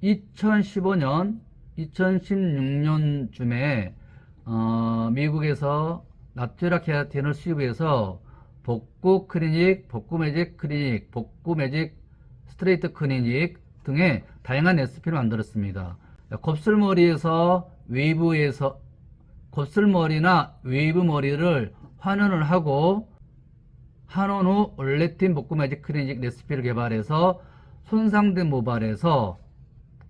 2015년, 2016년쯤에 미국에서 나트라 케라틴을 수입해서 복구 클리닉, 복구 매직 클리닉, 복구 매직 스트레이트 클리닉 등의 다양한 SP를 만들었습니다. 곱슬머리에서 웨이브에서 곱슬머리나 웨이브 머리를 환원을 하고 환원 후 올레틴 복구 매직 클리닉 레시피를 개발해서 손상된 모발에서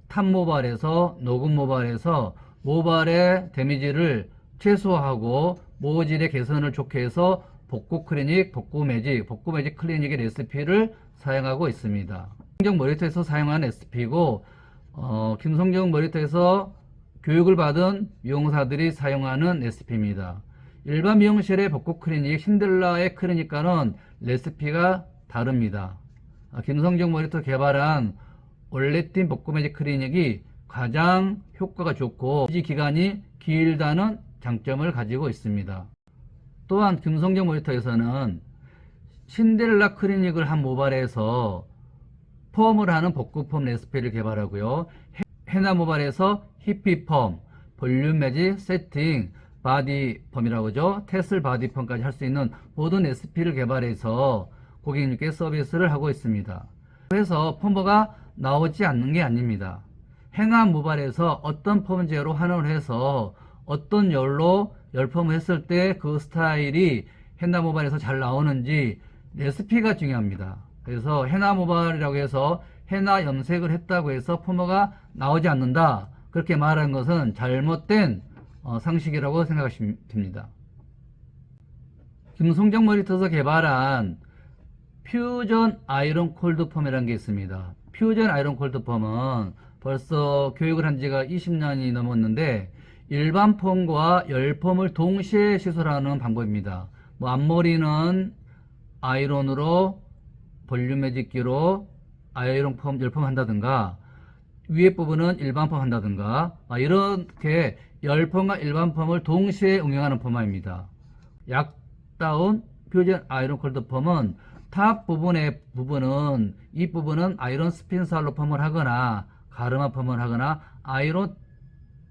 탑 모발에서 녹음 모발에서 모발의 데미지를 최소화하고 모질의 개선을 좋게 해서 복구 클리닉, 복구 매직 클리닉의 레시피를 사용하고 있습니다. 김성정 머리터에서 사용한 레시피고 김성정 머리터에서 교육을 받은 미용사들이 사용하는 레시피입니다. 일반 미용실의 복구 클리닉, 신델라의 클리닉과는 레시피가 다릅니다. 김성정 머리터 개발한 올레틴 복구 매직 클리닉이 가장 효과가 좋고 유지 기간이 길다는 장점을 가지고 있습니다. 또한 김성정 머리터에서는 신데렐라 클리닉을 한 모발에서 펌을 하는 복구펌 레시피를 개발하고요. 헤나 모발에서 히피펌, 볼륨 매직, 세팅, 바디펌이라고 하죠. 테슬 바디펌까지 할 수 있는 모든 레시피를 개발해서 고객님께 서비스를 하고 있습니다. 그래서 펌버가 나오지 않는 게 아닙니다. 행암 모발에서 어떤 펌제로 환원을 해서 어떤 열로 열펌을 했을 때 그 스타일이 헤나 모발에서 잘 나오는지 레시피가 중요합니다. 그래서 헤나 모발이라고 해서 헤나 염색을 했다고 해서 펌버가 나오지 않는다, 그렇게 말하는 것은 잘못된 상식이라고 생각하시면 됩니다. 김성정 머리터에서 개발한 퓨전 아이론 콜드 펌이라는 게 있습니다. 퓨전 아이론 콜드 펌은 벌써 교육을 한 지가 20년이 넘었는데 일반 펌과 열펌을 동시에 시술하는 방법입니다. 앞머리는 아이론으로 볼륨 매직기로 아이론 펌, 열펌 한다든가 위에 부분은 일반 펌 한다든가 이렇게 열펌과 일반 펌을 동시에 응용하는 펌화입니다. 약다운 퓨전 아이론 콜드 펌은 탑 부분의 부분은 이 부분은 아이론 스핀살로 펌을 하거나 가르마 펌을 하거나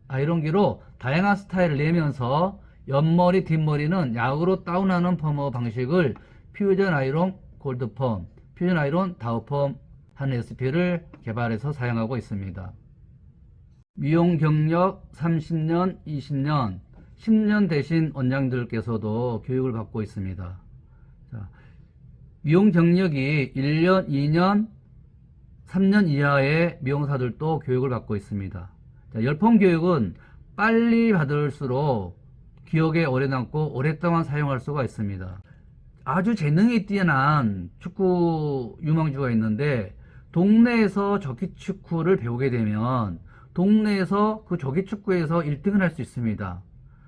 아이론기로 다양한 스타일을 내면서 옆머리 뒷머리는 약으로 다운하는 펌어 방식을 퓨전 아이론 골드 펌, 퓨전 아이론 다우 펌 하는 레시피를 개발해서 사용하고 있습니다. 미용 경력 30년, 20년, 10년 되신 원장들께서도 교육을 받고 있습니다. 자, 미용 경력이 1년, 2년, 3년 이하의 미용사들도 교육을 받고 있습니다. 자, 열펌 교육은 빨리 받을수록 기억에 오래 남고 오랫동안 사용할 수가 있습니다. 아주 재능이 뛰어난 축구 유망주가 있는데 동네에서 조기축구를 배우게 되면 동네에서 그 조기축구에서 1등을 할 수 있습니다.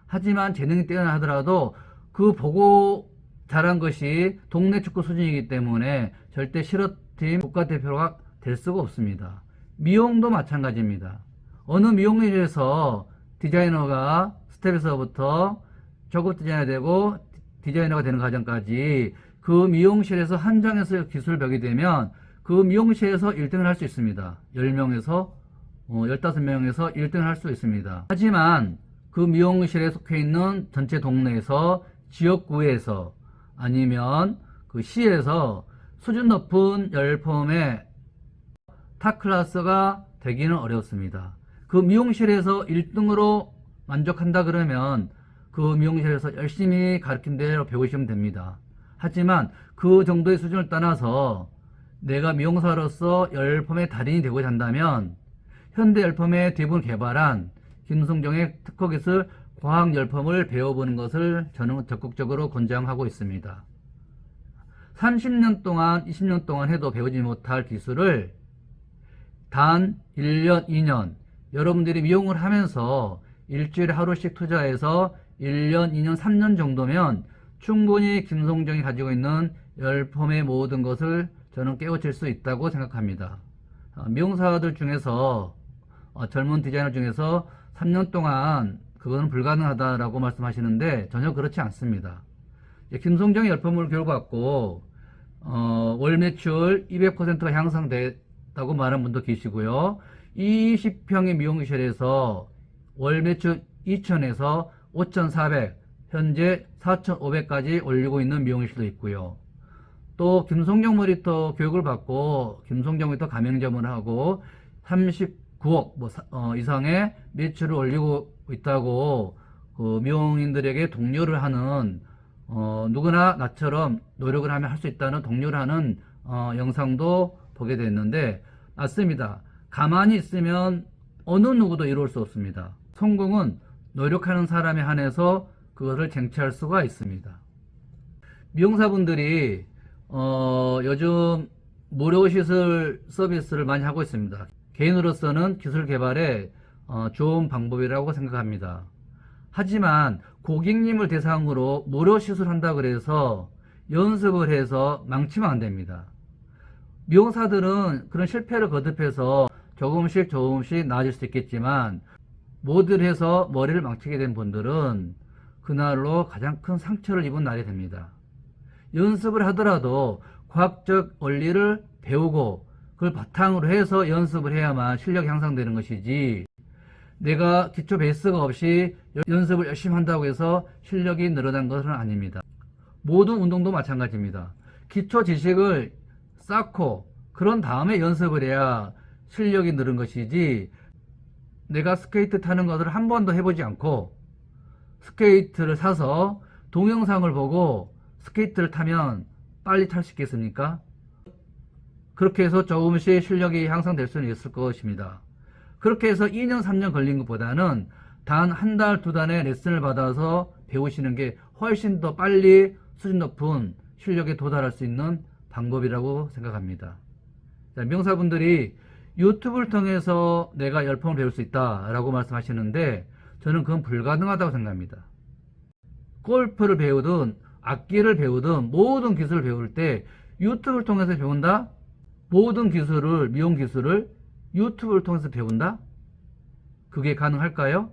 하지만 재능이 뛰어나더라도 그 보고 잘한 것이 동네 축구 수준이기 때문에 절대 실업팀 국가대표가 될 수가 없습니다. 미용도 마찬가지입니다. 어느 미용실에서 디자이너가 스텝에서부터 저급 디자이너가 되고 디자이너가 되는 과정까지 그 미용실에서 한정해서 기술을 배우게 되면 그 미용실에서 1등을 할 수 있습니다. 10명에서 15명에서 1등을 할 수 있습니다. 하지만 그 미용실에 속해 있는 전체 동네에서 지역구에서 아니면 그 시에서 수준 높은 열펌의 탑 클래스가 되기는 어렵습니다. 그 미용실에서 1등으로 만족한다 그러면 그 미용실에서 열심히 가르친 대로 배우시면 됩니다. 하지만 그 정도의 수준을 떠나서 내가 미용사로서 열펌의 달인이 되고자 한다면 현대 열펌의 대부분 개발한 김성정의 특허기술 과학 열펌을 배워보는 것을 저는 적극적으로 권장하고 있습니다. 30년 동안 20년 동안 해도 배우지 못할 기술을 단 1년 2년 여러분들이 미용을 하면서 일주일에 하루씩 투자해서 1년 2년 3년 정도면 충분히 김성정이 가지고 있는 열펌의 모든 것을 저는 깨우칠 수 있다고 생각합니다. 미용사들 중에서 젊은 디자이너 중에서 3년 동안 그거는 불가능하다라고 말씀하시는데 전혀 그렇지 않습니다. 김성정이 열펌을 교육받고 월 매출 200%가 향상됐다고 말하는 분도 계시고요. 20평의 미용실에서 월 매출 2,000에서 5,400, 현재 4,500까지 올리고 있는 미용실도 있고요. 또 김송경 머리터 교육을 받고 김송경 머리터 가맹점을 하고 39억 이상의 매출을 올리고 있다고 그 미용인들에게 독려를 하는 누구나 나처럼 노력을 하면 할 수 있다는 독려를 하는 영상도 보게 됐는데, 맞습니다. 가만히 있으면 어느 누구도 이룰 수 없습니다. 성공은 노력하는 사람에 한해서 그것을 쟁취할 수가 있습니다. 미용사분들이 요즘 무료시술 서비스를 많이 하고 있습니다. 개인으로서는 기술 개발에 좋은 방법이라고 생각합니다. 하지만 고객님을 대상으로 무료 시술한다 그래서 연습을 해서 망치면 안 됩니다. 미용사들은 그런 실패를 거듭해서 조금씩 나아질 수 있겠지만, 모드를 해서 머리를 망치게 된 분들은 그날로 가장 큰 상처를 입은 날이 됩니다. 연습을 하더라도 과학적 원리를 배우고 그걸 바탕으로 해서 연습을 해야만 실력이 향상되는 것이지, 내가 기초 베이스가 없이 연습을 열심히 한다고 해서 실력이 늘어난 것은 아닙니다. 모든 운동도 마찬가지입니다. 기초 지식을 쌓고 그런 다음에 연습을 해야 실력이 늘은 것이지, 내가 스케이트 타는 것을 한 번도 해보지 않고 스케이트를 사서 동영상을 보고 스케이트를 타면 빨리 탈 수 있겠습니까? 그렇게 해서 조금씩 실력이 향상될 수는 있을 것입니다. 그렇게 해서 2년 3년 걸린 것보다는 단 한 달, 두 달의 레슨을 받아서 배우시는 게 훨씬 더 빨리 수준 높은 실력에 도달할 수 있는 방법이라고 생각합니다. 자, 미용사분들이 유튜브를 통해서 내가 열풍을 배울 수 있다라고 말씀하시는데, 저는 그건 불가능하다고 생각합니다. 골프를 배우든 악기를 배우든 모든 기술을 배울 때 유튜브를 통해서 배운다? 모든 기술을, 미용 기술을 유튜브를 통해서 배운다? 그게 가능할까요?